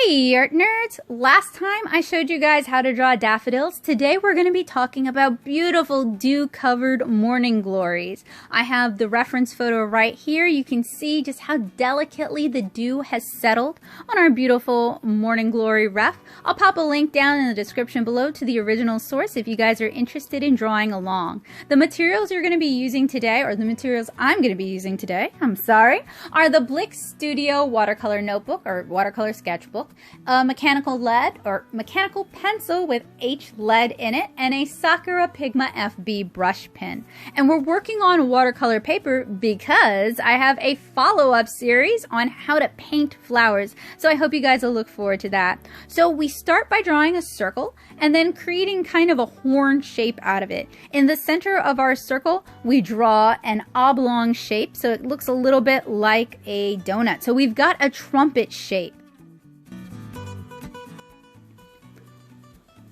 Hey art nerds! Last time I showed you guys how to draw daffodils. Today we're going to be talking about beautiful dew-covered morning glories. I have the reference photo right here. You can see just how delicately the dew has settled on our beautiful morning glory ref. I'll pop a link down in the description below to the original source if you guys are interested in drawing along. The materials you're going to be using today, or the materials I'm going to be using today, are the Blick Studio watercolor notebook or watercolor sketchbook, a mechanical lead or mechanical pencil with H lead in it, and a Sakura Pigma FB brush pen. And we're working on watercolor paper because I have a follow-up series on how to paint flowers. So I hope you guys will look forward to that. So we start by drawing a circle and then creating kind of a horn shape out of it. In the center of our circle, we draw an oblong shape so it looks a little bit like a donut. So we've got a trumpet shape.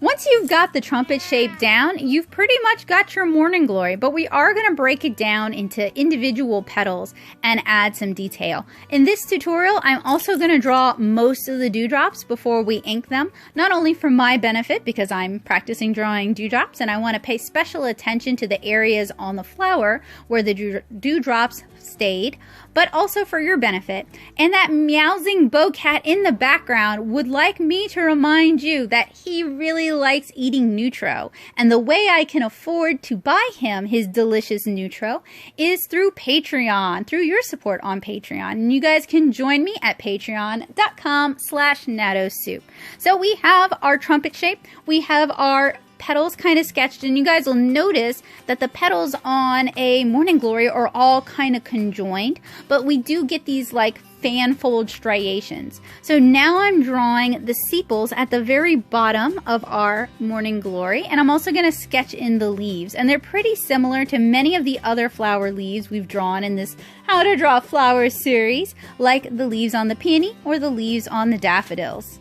Once you've got the trumpet shape down, you've pretty much got your morning glory, but we are going to break it down into individual petals and add some detail. In this tutorial, I'm also going to draw most of the dewdrops before we ink them, not only for my benefit because I'm practicing drawing dewdrops and I want to pay special attention to the areas on the flower where the dewdrops stayed, but also for your benefit. And that meowsing bowcat in the background would like me to remind you that he really likes eating Nutro, and the way I can afford to buy him his delicious Nutro is through Patreon, through your support on Patreon. And you guys can join me at patreon.com/nattosoup. So we have our trumpet shape, we have our petals kind of sketched, and you guys will notice that the petals on a morning glory are all kind of conjoined, but we do get these like fan fold striations. So now I'm drawing the sepals at the very bottom of our morning glory, and I'm also going to sketch in the leaves, and they're pretty similar to many of the other flower leaves we've drawn in this How to Draw Flowers series, like the leaves on the peony or the leaves on the daffodils.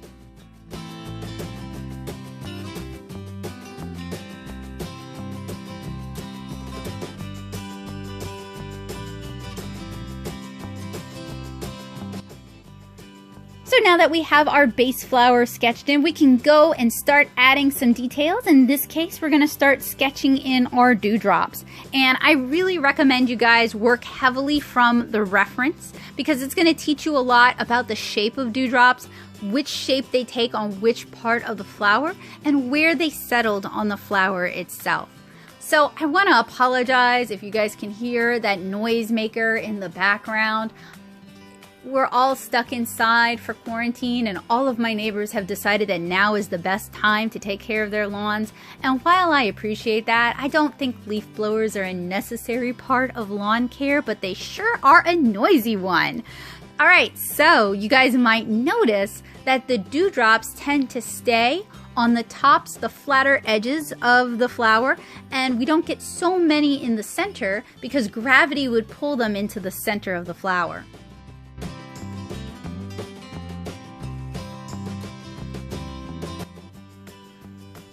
So now that we have our base flower sketched in, we can go and start adding some details. In this case, we're going to start sketching in our dewdrops. And I really recommend you guys work heavily from the reference because it's going to teach you a lot about the shape of dewdrops, which shape they take on which part of the flower, and where they settled on the flower itself. So I want to apologize if you guys can hear that noisemaker in the background. We're all stuck inside for quarantine, and all of my neighbors have decided that now is the best time to take care of their lawns. And while I appreciate that, I don't think leaf blowers are a necessary part of lawn care, but they sure are a noisy one. Alright, so you guys might notice that the dewdrops tend to stay on the tops, the flatter edges of the flower, and we don't get so many in the center because gravity would pull them into the center of the flower.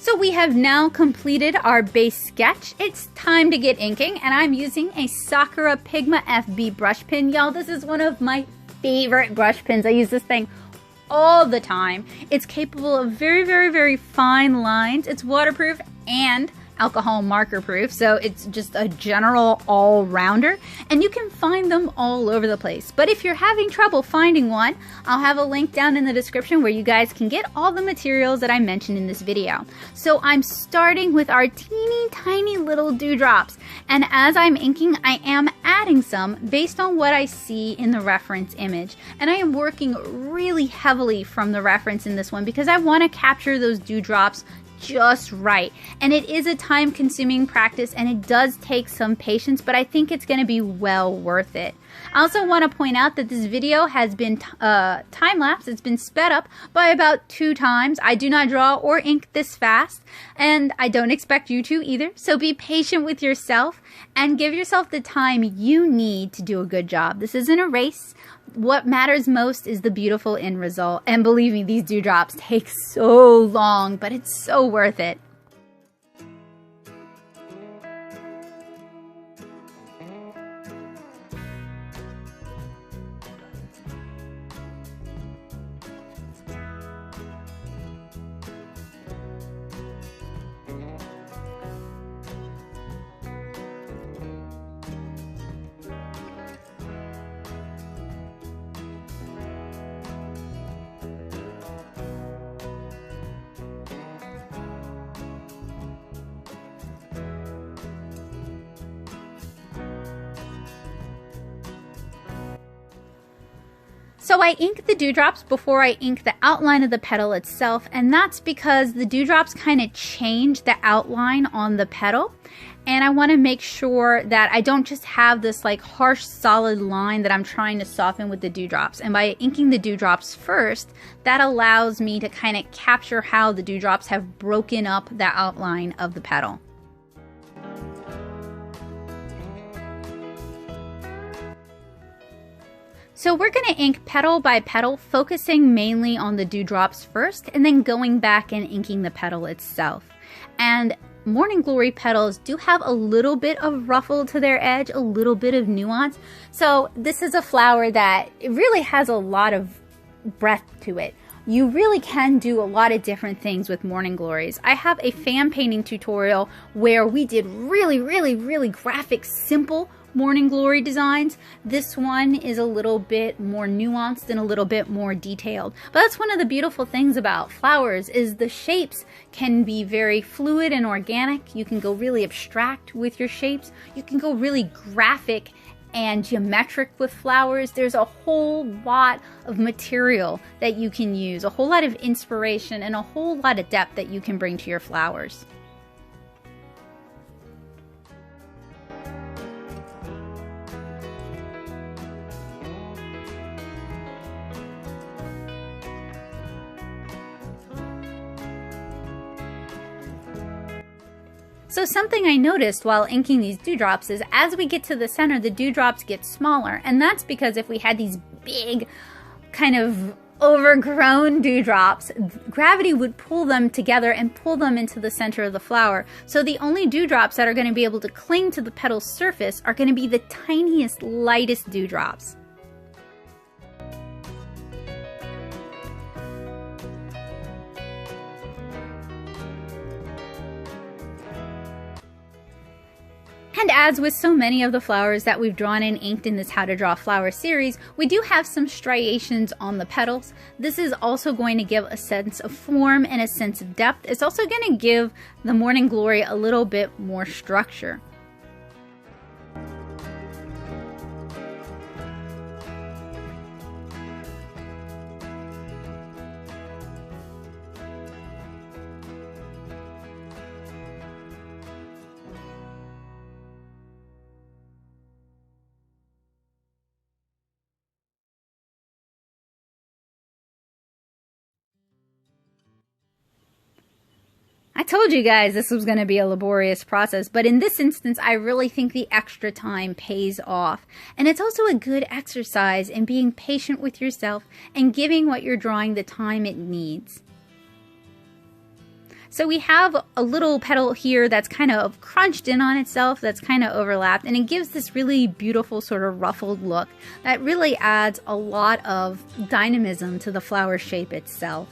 So we have now completed our base sketch. It's time to get inking, and I'm using a Sakura Pigma FB brush pen. Y'all, this is one of my favorite brush pens. I use this thing all the time. It's capable of very, very, very fine lines. It's waterproof and alcohol marker proof, so it's just a general all-rounder, and you can find them all over the place. But if you're having trouble finding one, I'll have a link down in the description where you guys can get all the materials that I mentioned in this video. So I'm starting with our teeny tiny little dewdrops, and as I'm inking, I am adding some based on what I see in the reference image. And I am working really heavily from the reference in this one because I want to capture those dewdrops just right. And it is a time-consuming practice, and it does take some patience, but I think it's going to be well worth it. I also want to point out that this video has been time-lapse. It's been sped up by about 2 times. I do not draw or ink this fast, and I don't expect you to either. So be patient with yourself and give yourself the time you need to do a good job. This isn't a race. What matters most is the beautiful end result. And believe me, these dewdrops take so long, but it's so worth it. So I ink the dewdrops before I ink the outline of the petal itself, and that's because the dewdrops kind of change the outline on the petal. And I want to make sure that I don't just have this like harsh solid line that I'm trying to soften with the dewdrops. And by inking the dewdrops first, that allows me to kind of capture how the dewdrops have broken up the outline of the petal. So we're going to ink petal by petal, focusing mainly on the dewdrops first, and then going back and inking the petal itself. And Morning Glory petals do have a little bit of ruffle to their edge, a little bit of nuance. So this is a flower that it really has a lot of breadth to it. You really can do a lot of different things with Morning Glories. I have a fan painting tutorial where we did really graphic, simple Morning Glory designs. This one is a little bit more nuanced and a little bit more detailed. But that's one of the beautiful things about flowers is the shapes can be very fluid and organic. You can go really abstract with your shapes. You can go really graphic and geometric with flowers. There's a whole lot of material that you can use, a whole lot of inspiration, and a whole lot of depth that you can bring to your flowers. So something I noticed while inking these dewdrops is as we get to the center, the dewdrops get smaller. And that's because if we had these big kind of overgrown dewdrops, gravity would pull them together and pull them into the center of the flower. So the only dewdrops that are going to be able to cling to the petal's surface are going to be the tiniest, lightest dewdrops. And as with so many of the flowers that we've drawn and inked in this How to Draw Flower series, we do have some striations on the petals. This is also going to give a sense of form and a sense of depth. It's also going to give the Morning Glory a little bit more structure. I told you guys this was going to be a laborious process, but in this instance, I really think the extra time pays off. And it's also a good exercise in being patient with yourself and giving what you're drawing the time it needs. So we have a little petal here that's kind of crunched in on itself, that's kind of overlapped, and it gives this really beautiful sort of ruffled look that really adds a lot of dynamism to the flower shape itself.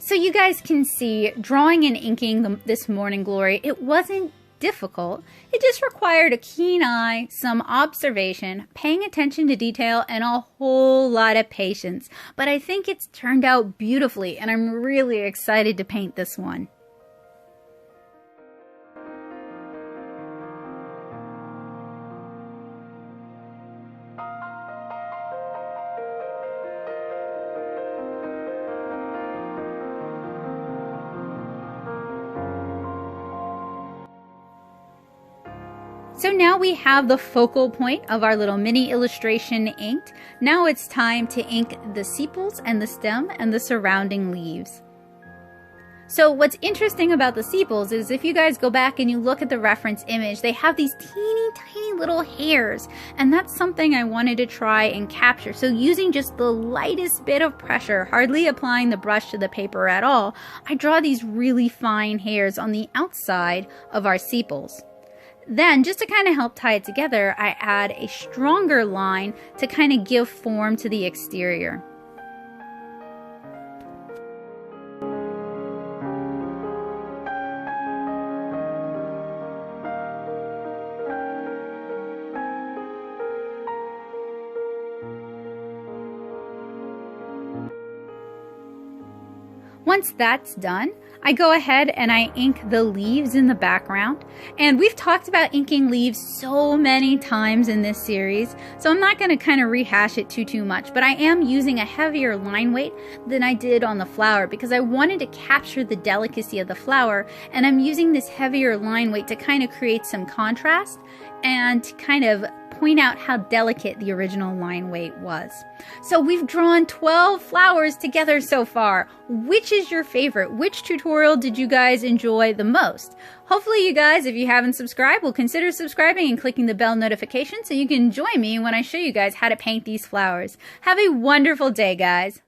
So you guys can see, drawing and inking this morning glory, it wasn't difficult. It just required a keen eye, some observation, paying attention to detail, and a whole lot of patience. But I think it's turned out beautifully, and I'm really excited to paint this one. So now we have the focal point of our little mini illustration inked. Now it's time to ink the sepals and the stem and the surrounding leaves. So what's interesting about the sepals is if you guys go back and you look at the reference image, they have these teeny tiny little hairs, and that's something I wanted to try and capture. So using just the lightest bit of pressure, hardly applying the brush to the paper at all, I draw these really fine hairs on the outside of our sepals. Then, just to kind of help tie it together, I add a stronger line to kind of give form to the exterior. Once that's done, I go ahead and I ink the leaves in the background. And we've talked about inking leaves so many times in this series, so I'm not going to kind of rehash it too much, but I am using a heavier line weight than I did on the flower because I wanted to capture the delicacy of the flower, and I'm using this heavier line weight to kind of create some contrast and to kind of point out how delicate the original line weight was. So we've drawn 12 flowers together so far. Which is your favorite? Which tutorial did you guys enjoy the most? Hopefully you guys, if you haven't subscribed, will consider subscribing and clicking the bell notification so you can join me when I show you guys how to paint these flowers. Have a wonderful day, guys.